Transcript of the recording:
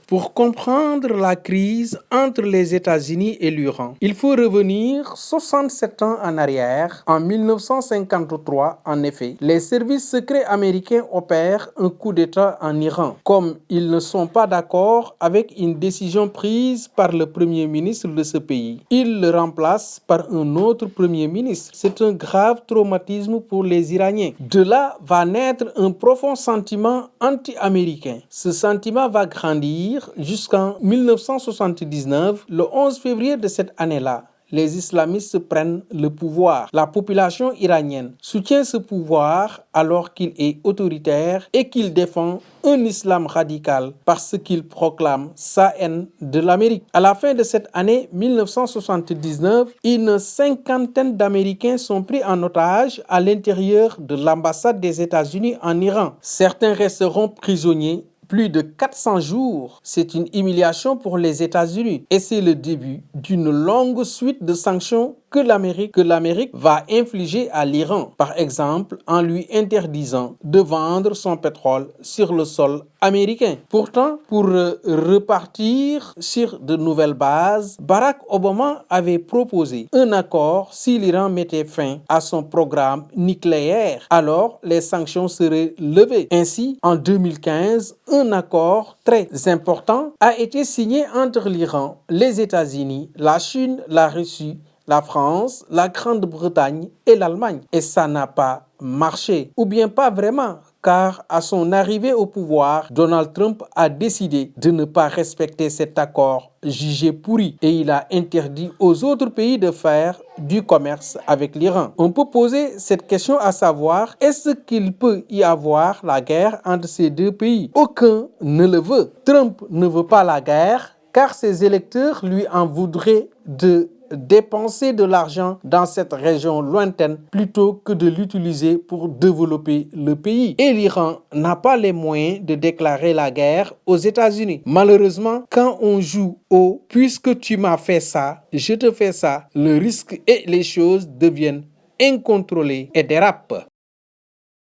Pour comprendre la crise entre les États-Unis et l'Iran, il faut revenir 67 ans en arrière. En 1953, en effet, les services secrets américains opèrent un coup d'État en Iran. Comme ils ne sont pas d'accord avec une décision prise par le Premier ministre de ce pays, ils le remplacent par un autre Premier ministre. C'est un grave traumatisme pour les Iraniens. De là va naître un profond sentiment anti-américain. Ce sentiment va grandir jusqu'en 1979, le 11 février de cette année-là. Les islamistes prennent le pouvoir. La population iranienne soutient ce pouvoir alors qu'il est autoritaire et qu'il défend un islam radical parce qu'il proclame sa haine de l'Amérique. À la fin de cette année 1979, une cinquantaine d'Américains sont pris en otage à l'intérieur de l'ambassade des États-Unis en Iran. Certains resteront prisonniers plus de 400 jours. C'est une humiliation pour les États-Unis et c'est le début d'une longue suite de sanctions que l'Amérique va infliger à l'Iran, par exemple en lui interdisant de vendre son pétrole sur le sol américain. Pourtant, pour repartir sur de nouvelles bases, Barack Obama avait proposé un accord si l'Iran mettait fin à son programme nucléaire. Alors, les sanctions seraient levées. Ainsi, en 2015, un accord très important a été signé entre l'Iran, les États-Unis, la Chine, la Russie, la France, la Grande-Bretagne et l'Allemagne. Et ça n'a pas marché. Ou bien pas vraiment. Car à son arrivée au pouvoir, Donald Trump a décidé de ne pas respecter cet accord jugé pourri et il a interdit aux autres pays de faire du commerce avec l'Iran. On peut poser cette question à savoir, est-ce qu'il peut y avoir la guerre entre ces deux pays? Aucun ne le veut. Trump ne veut pas la guerre car ses électeurs lui en voudraient de dépenser de l'argent dans cette région lointaine plutôt que de l'utiliser pour développer le pays. Et l'Iran n'a pas les moyens de déclarer la guerre aux États-Unis. Malheureusement, quand on joue au « puisque tu m'as fait ça, je te fais ça », le risque et les choses deviennent incontrôlées et dérapent.